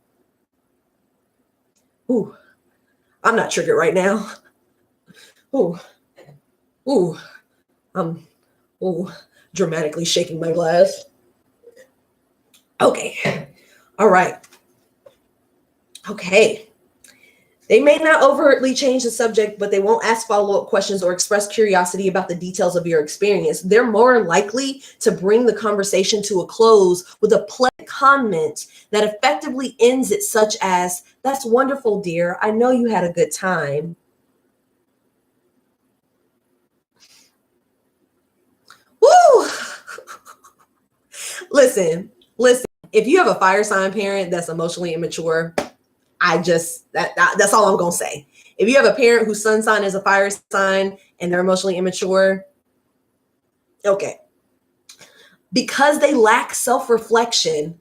Ooh, I'm not triggered right now. I'm dramatically shaking my glass. Okay. All right. Okay. They may not overtly change the subject, but they won't ask follow-up questions or express curiosity about the details of your experience. They're more likely to bring the conversation to a close with a pleasant comment that effectively ends it, such as, "That's wonderful, dear. I know you had a good time." Woo! Listen. If you have a fire sign parent that's emotionally immature, that's all I'm going to say. If you have a parent whose sun sign is a fire sign and they're emotionally immature, okay. Because they lack self-reflection,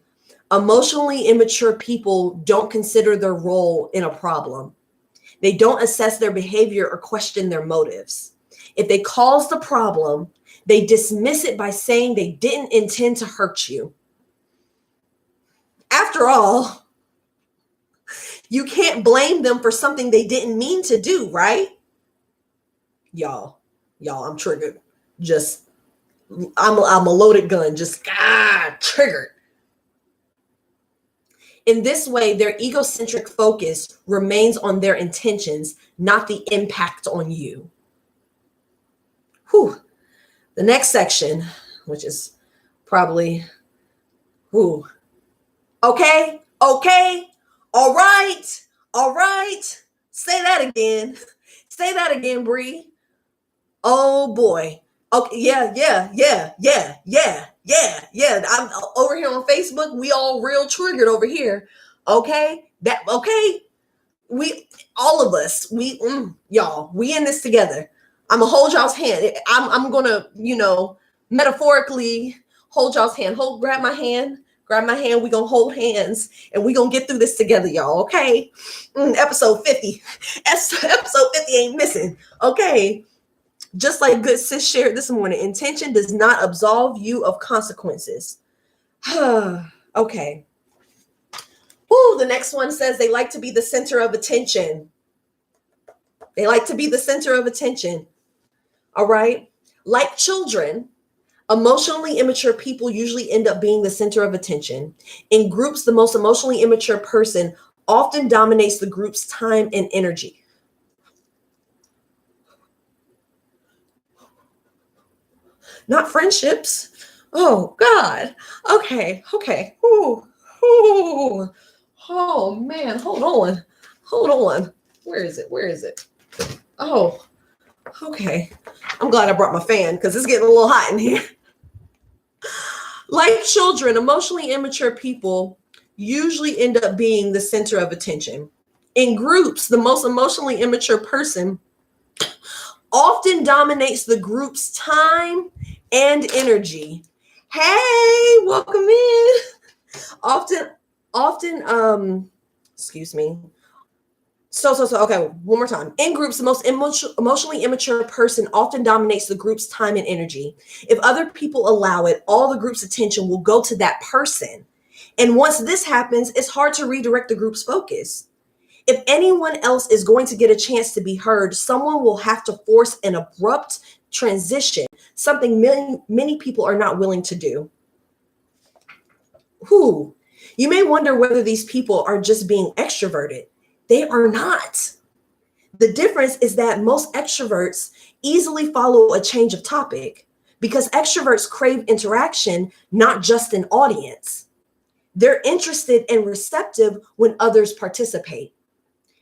emotionally immature people don't consider their role in a problem. They don't assess their behavior or question their motives. If they cause the problem, they dismiss it by saying they didn't intend to hurt you. After all, you can't blame them for something they didn't mean to do, right? Y'all, I'm triggered. I'm a loaded gun, triggered. In this way, their egocentric focus remains on their intentions, not the impact on you. Whew. The next section, which is probably, okay, all right. Say that again, Bree. Oh boy. Okay, yeah. I'm over here on Facebook. We all real triggered over here. Okay, That okay? All of us, y'all, we in this together. I'm gonna hold y'all's hand. I'm gonna, metaphorically hold y'all's hand. Grab my hand. Grab my hand. We gonna hold hands and we gonna get through this together, y'all. Okay. Episode 50. Episode 50 ain't missing. Okay. Just like good sis shared this morning, intention does not absolve you of consequences. Okay. Ooh, the next one says they like to be the center of attention. They like to be the center of attention. All right. Like children, emotionally immature people usually end up being the center of attention. In groups, the most emotionally immature person often dominates the group's time and energy. Not friendships. Oh, God. Okay. Ooh. Oh, man. Hold on. Where is it? Oh, okay. I'm glad I brought my fan because it's getting a little hot in here. Like children, emotionally immature people usually end up being the center of attention. In groups, the most emotionally immature person often dominates the group's time and energy. Hey, welcome in. Often, excuse me. Okay, one more time. In groups, the most emotionally immature person often dominates the group's time and energy. If other people allow it, all the group's attention will go to that person. And once this happens, it's hard to redirect the group's focus. If anyone else is going to get a chance to be heard, someone will have to force an abrupt transition, something many people are not willing to do. You may wonder whether these people are just being extroverted. They are not. The difference is that most extroverts easily follow a change of topic because extroverts crave interaction, not just an audience. They're interested and receptive when others participate.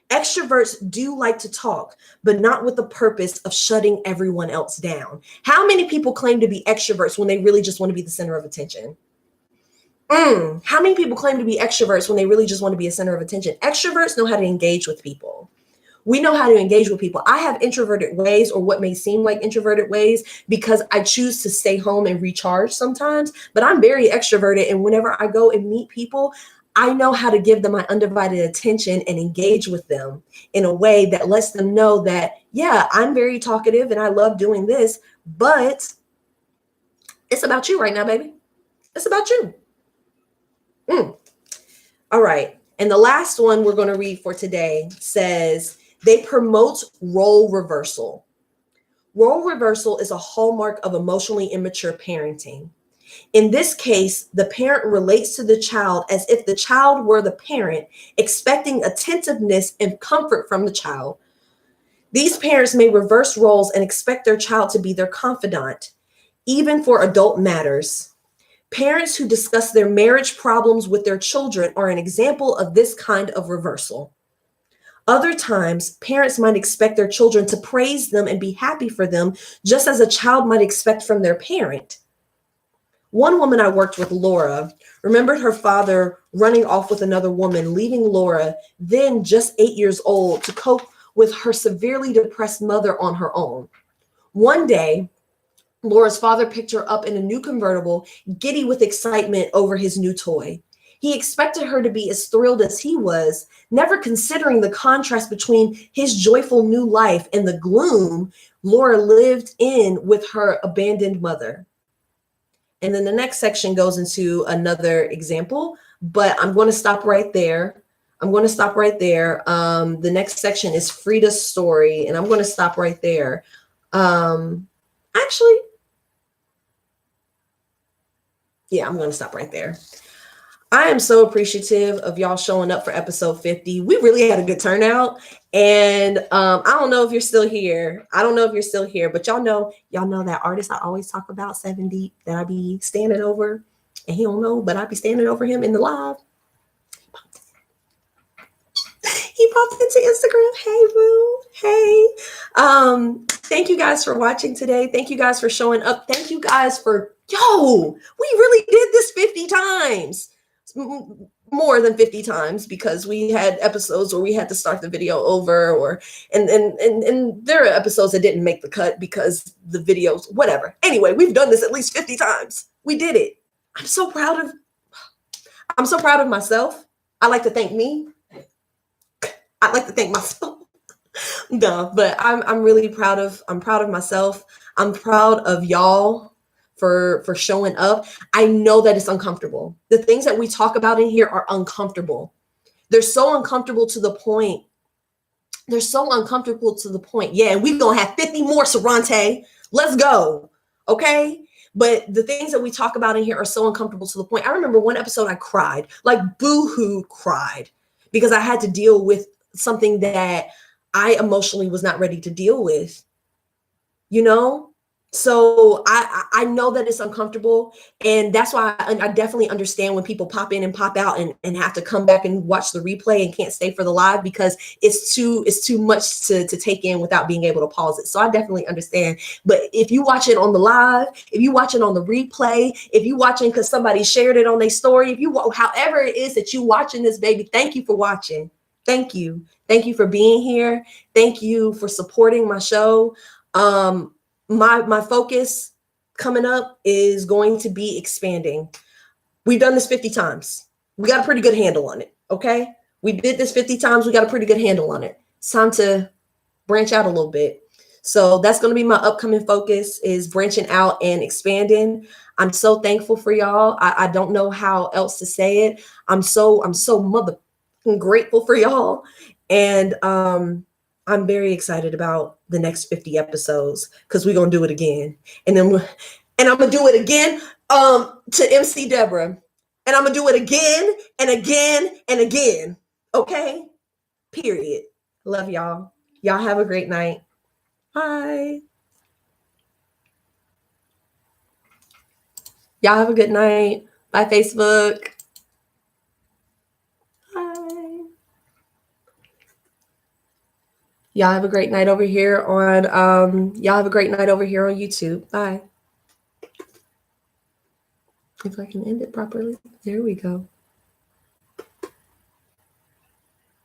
Extroverts do like to talk, but not with the purpose of shutting everyone else down. How many people claim to be extroverts when they really just want to be the center of attention? How many people claim to be extroverts when they really just want to be a center of attention? Extroverts know how to engage with people. We know how to engage with people. I have introverted ways, or what may seem like introverted ways, because I choose to stay home and recharge sometimes, but I'm very extroverted. And whenever I go and meet people, I know how to give them my undivided attention and engage with them in a way that lets them know that, yeah, I'm very talkative and I love doing this, but it's about you right now, baby. It's about you. All right. And the last one we're going to read for today says they promote role reversal. Role reversal is a hallmark of emotionally immature parenting. In this case, the parent relates to the child as if the child were the parent, expecting attentiveness and comfort from the child. These parents may reverse roles and expect their child to be their confidant, even for adult matters. Parents who discuss their marriage problems with their children are an example of this kind of reversal. Other times, parents might expect their children to praise them and be happy for them, just as a child might expect from their parent. One woman I worked with, Laura, remembered her father running off with another woman, leaving Laura, then just 8 years old, to cope with her severely depressed mother on her own. One day, Laura's father picked her up in a new convertible, giddy with excitement over his new toy. He expected her to be as thrilled as he was, never considering the contrast between his joyful new life and the gloom Laura lived in with her abandoned mother. And then the next section goes into another example, but I'm going to stop right there. The next section is Frida's story, and I'm going to stop right there. I'm going to stop right there. I am so appreciative of y'all showing up for episode 50. We really had a good turnout. And I don't know if you're still here. But y'all know that artist I always talk about, 7 Deep, that I be standing over. And he don't know, but I be standing over him in the live. He popped into Instagram. Hey, boo. Hey. Thank you guys for watching today. Thank you guys for showing up. Thank you guys for, we really did this 50 times. more than 50 times because we had episodes where we had to start the video over, or and there are episodes that didn't make the cut because the videos, whatever. Anyway, we've done this at least 50 times. We did it. I'm so proud of myself. I like to thank me. I like to thank myself. No, but I'm really proud of myself. I'm proud of y'all for showing up. I know that it's uncomfortable. The things that we talk about in here are uncomfortable. They're so uncomfortable to the point. Yeah, and we're gonna have 50 more, Sarante. Let's go. Okay. But the things that we talk about in here are so uncomfortable to the point. I remember one episode I cried, like boo-hoo cried, because I had to deal with something that I emotionally was not ready to deal with, you know? So I know that it's uncomfortable, and that's why I definitely understand when people pop in and pop out and have to come back and watch the replay and can't stay for the live because it's too much to take in without being able to pause it. So I definitely understand. But if you watch it on the live, if you watch it on the replay, if you watching because somebody shared it on their story, however it is that you watching this, baby, thank you for watching. Thank you. Thank you for being here. Thank you for supporting my show. My focus coming up is going to be expanding. We've done this 50 times. We got a pretty good handle on it. Okay. We did this 50 times. We got a pretty good handle on it. It's time to branch out a little bit. So that's going to be my upcoming focus, is branching out and expanding. I'm so thankful for y'all. I don't know how else to say it. I'm so mother grateful for y'all. And, I'm very excited about the next 50 episodes because we're going to do it again. And I'm going to do it again to MC Deborah. And I'm going to do it again and again and again. Okay? Period. Love y'all. Y'all have a great night. Bye. Y'all have a good night. Bye, Facebook. Y'all have a great night over here on YouTube. Bye. If I can end it properly. There we go.